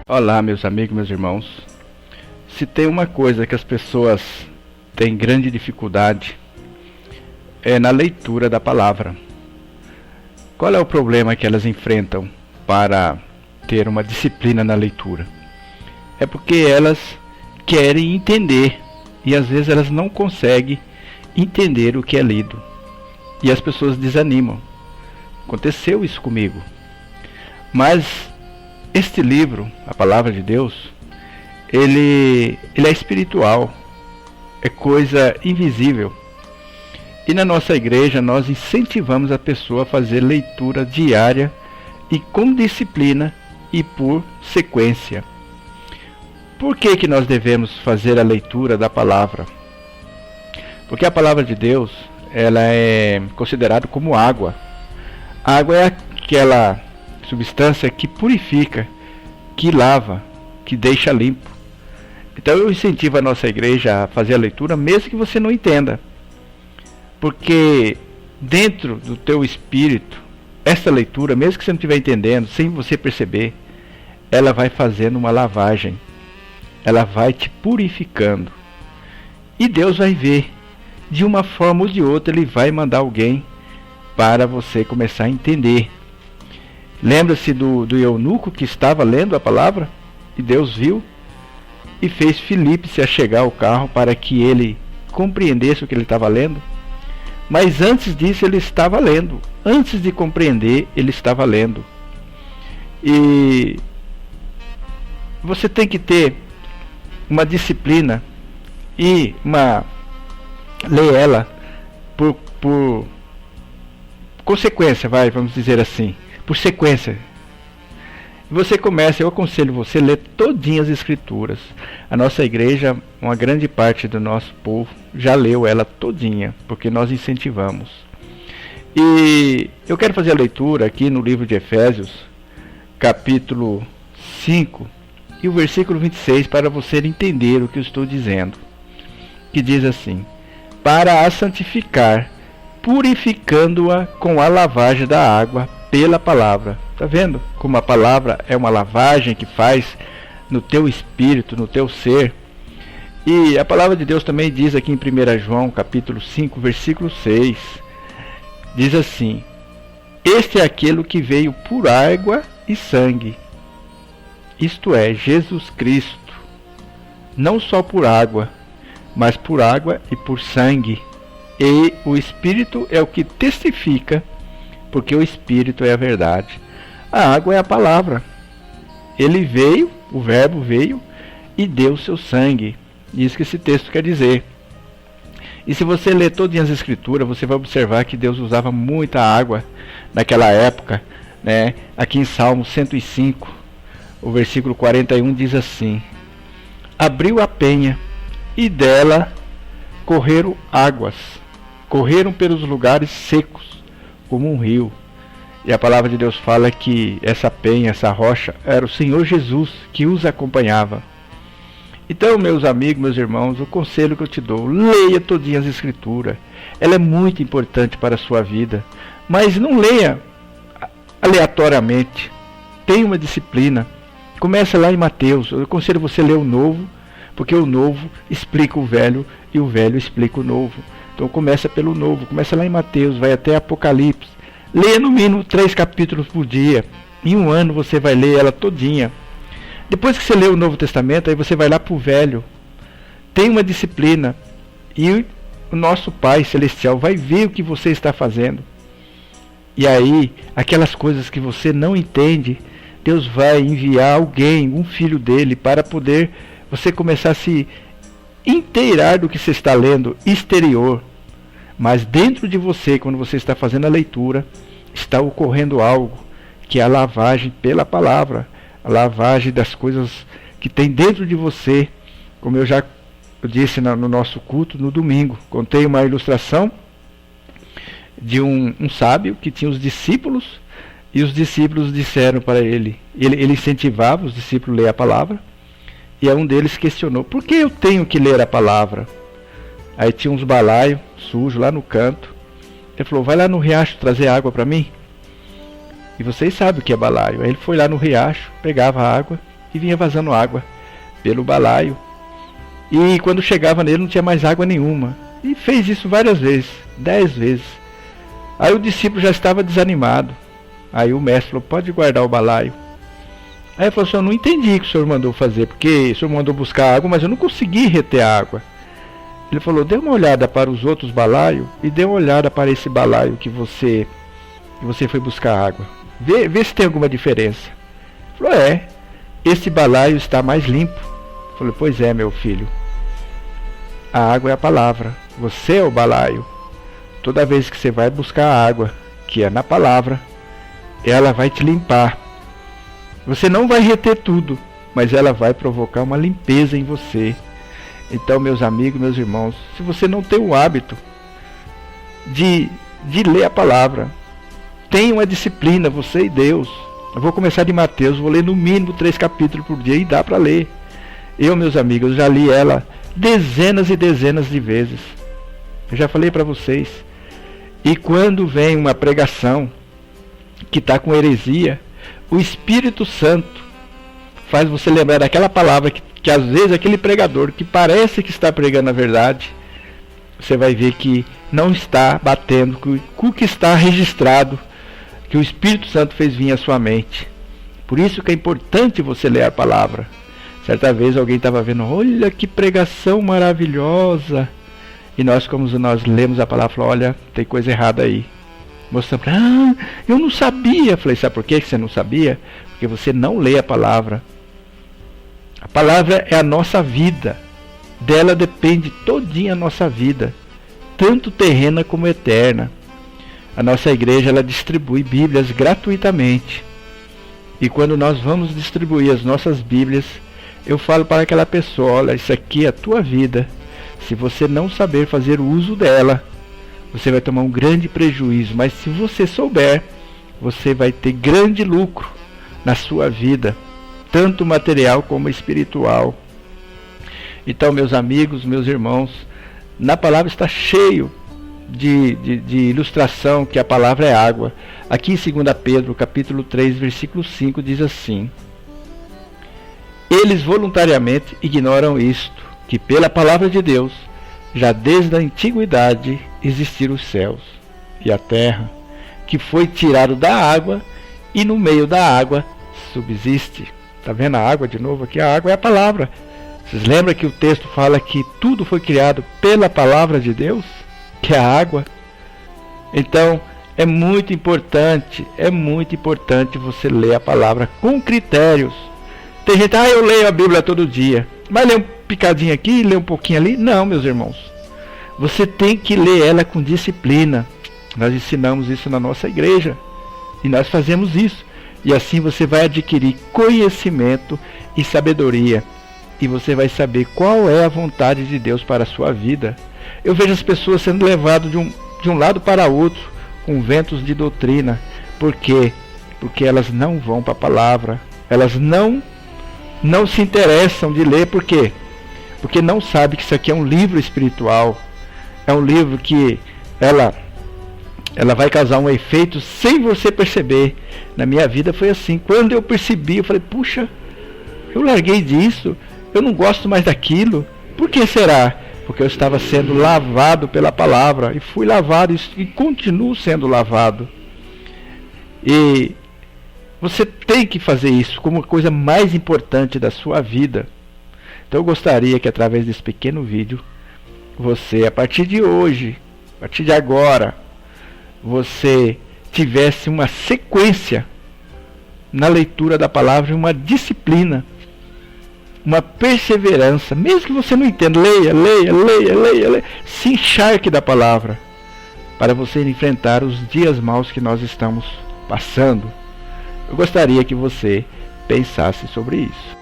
Olá, meus amigos, meus irmãos. Se tem uma coisa que as pessoas têm grande dificuldade é na leitura da palavra. Qual é o problema que elas enfrentam para ter uma disciplina na leitura? É porque elas querem entender e às vezes elas não conseguem entender o que é lido. E as pessoas desanimam. Aconteceu isso comigo. Mas este livro, a Palavra de Deus, ele é espiritual, é coisa invisível. E na nossa igreja nós incentivamos a pessoa a fazer leitura diária e com disciplina e por sequência. Por que nós devemos fazer a leitura da palavra? Porque a palavra de Deus, ela é considerada como água. A água é aquela substância que purifica, que lava, que deixa limpo. Então eu incentivo a nossa igreja a fazer a leitura, mesmo que você não entenda. Porque dentro do teu espírito, essa leitura, mesmo que você não estiver entendendo, sem você perceber, ela vai fazendo uma lavagem. Ela vai te purificando. E Deus vai ver. De uma forma ou de outra, Ele vai mandar alguém para você começar a entender. Lembra-se do eunuco que estava lendo a palavra? E Deus viu e fez Filipe se achegar ao carro para que ele compreendesse o que ele estava lendo. Mas antes disso ele estava lendo. Antes de compreender, ele estava lendo. E você tem que ter uma disciplina e ler ela por consequência, vamos dizer assim, por sequência. Você começa, eu aconselho você a ler todinhas as escrituras. A nossa igreja, uma grande parte do nosso povo já leu ela todinha, porque nós incentivamos. E eu quero fazer a leitura aqui no livro de Efésios, capítulo 5, e o versículo 26, para você entender o que eu estou dizendo. Que diz assim: para a santificar, purificando-a com a lavagem da água pela palavra. Está vendo como a palavra é uma lavagem que faz no teu espírito, no teu ser? E a palavra de Deus também diz aqui em 1 João, capítulo 5, versículo 6. Diz assim: este é aquele que veio por água e sangue. Isto é, Jesus Cristo. Não só por água, mas por água e por sangue. E o Espírito é o que testifica, porque o Espírito é a verdade. A água é a palavra. Ele veio, o verbo veio e deu o seu sangue. Isso que esse texto quer dizer. E se você ler todas as escrituras, você vai observar que Deus usava muita água naquela época, né? Aqui em Salmo 105, o versículo 41 diz assim: abriu a penha e dela correram águas, correram pelos lugares secos como um rio. E a palavra de Deus fala que essa penha, essa rocha, era o Senhor Jesus que os acompanhava. Então, meus amigos, meus irmãos, o conselho que eu te dou: leia todinhas as escrituras. Ela é muito importante para a sua vida, mas não leia aleatoriamente. Tenha uma disciplina. Começa lá em Mateus. Eu aconselho você a ler o Novo, porque o Novo explica o Velho e o Velho explica o Novo. Então começa pelo Novo, começa lá em Mateus, vai até Apocalipse. Leia no mínimo 3 capítulos por dia. Em um ano você vai ler ela todinha. Depois que você lê o Novo Testamento, aí você vai lá para o Velho. Tem uma disciplina. E o nosso Pai Celestial vai ver o que você está fazendo. E aí, aquelas coisas que você não entende, Deus vai enviar alguém, um filho dele, para poder você começar a se inteirar do que você está lendo, exterior. Mas dentro de você, quando você está fazendo a leitura, está ocorrendo algo, que é a lavagem pela palavra, a lavagem das coisas que tem dentro de você. Como eu já disse no nosso culto no domingo, contei uma ilustração de um sábio que tinha os discípulos, e os discípulos disseram para ele incentivava os discípulos a ler a palavra, e um deles questionou: por que eu tenho que ler a palavra? Aí tinha uns balaios sujos lá no canto. Ele falou: vai lá no riacho trazer água para mim. E vocês sabem o que é balaio. Aí ele foi lá no riacho, pegava a água e vinha vazando água pelo balaio. E quando chegava nele não tinha mais água nenhuma. E fez isso várias vezes, 10 vezes. Aí o discípulo já estava desanimado. Aí o mestre falou, pode guardar o balaio. Aí ele falou assim, eu não entendi o que o senhor mandou fazer, porque o senhor mandou buscar água, mas eu não consegui reter a água. Ele falou, dê uma olhada para os outros balaios e dê uma olhada para esse balaio que você foi buscar água. Vê se tem alguma diferença. Ele falou, esse balaio está mais limpo. Eu falei, pois é, meu filho. A água é a palavra. Você é o balaio. Toda vez que você vai buscar a água, que é na palavra, ela vai te limpar. Você não vai reter tudo, mas ela vai provocar uma limpeza em você. Então, meus amigos, meus irmãos, se você não tem o hábito de ler a palavra, tenha uma disciplina, você e Deus. Eu vou começar de Mateus, vou ler no mínimo 3 capítulos por dia e dá para ler. Eu, meus amigos, já li ela dezenas e dezenas de vezes. Eu já falei para vocês. E quando vem uma pregação que está com heresia, o Espírito Santo faz você lembrar daquela palavra que às vezes aquele pregador que parece que está pregando a verdade, você vai ver que não está batendo com o que está registrado, que o Espírito Santo fez vir à sua mente. Por isso que é importante você ler a palavra. Certa vez alguém estava vendo, olha que pregação maravilhosa. E nós, como nós lemos a palavra, falamos, olha, tem coisa errada aí. Mostrando, eu não sabia. Falei, sabe por que você não sabia? Porque você não lê a palavra. A palavra é a nossa vida. Dela depende todinha a nossa vida, tanto terrena como eterna. A nossa igreja, ela distribui Bíblias gratuitamente. E quando nós vamos distribuir as nossas Bíblias, eu falo para aquela pessoa, olha, isso aqui é a tua vida. Se você não saber fazer o uso dela, você vai tomar um grande prejuízo. Mas se você souber, você vai ter grande lucro na sua vida, tanto material como espiritual. Então, meus amigos, meus irmãos, na palavra está cheio de ilustração que a palavra é água. Aqui em 2 Pedro, capítulo 3, versículo 5, diz assim: eles voluntariamente ignoram isto, que pela palavra de Deus, já desde a antiguidade existiram os céus e a terra, que foi tirado da água e no meio da água subsiste. Está vendo a água de novo aqui? A água é a palavra. Vocês lembram que o texto fala que tudo foi criado pela palavra de Deus? Que é a água. Então, é muito importante você ler a palavra com critérios. Tem gente, eu leio a Bíblia todo dia, mas lê um picadinho aqui, lê um pouquinho ali. Não, meus irmãos. Você tem que ler ela com disciplina. Nós ensinamos isso na nossa igreja. E nós fazemos isso. E assim você vai adquirir conhecimento e sabedoria. E você vai saber qual é a vontade de Deus para a sua vida. Eu vejo as pessoas sendo levadas de um lado para outro, com ventos de doutrina. Por quê? Porque elas não vão para a palavra. Elas não se interessam de ler. Por quê? Porque não sabem que isso aqui é um livro espiritual. É um livro que ela vai causar um efeito sem você perceber. Na minha vida foi assim. Quando eu percebi, eu falei, puxa, eu larguei disso. Eu não gosto mais daquilo. Por que será? Porque eu estava sendo lavado pela palavra. E fui lavado e continuo sendo lavado. E você tem que fazer isso como a coisa mais importante da sua vida. Então eu gostaria que através desse pequeno vídeo, você, a partir de hoje, a partir de agora, você tivesse uma sequência na leitura da palavra, uma disciplina, uma perseverança, mesmo que você não entenda, leia, se encharque da palavra, para você enfrentar os dias maus que nós estamos passando. Eu gostaria que você pensasse sobre isso.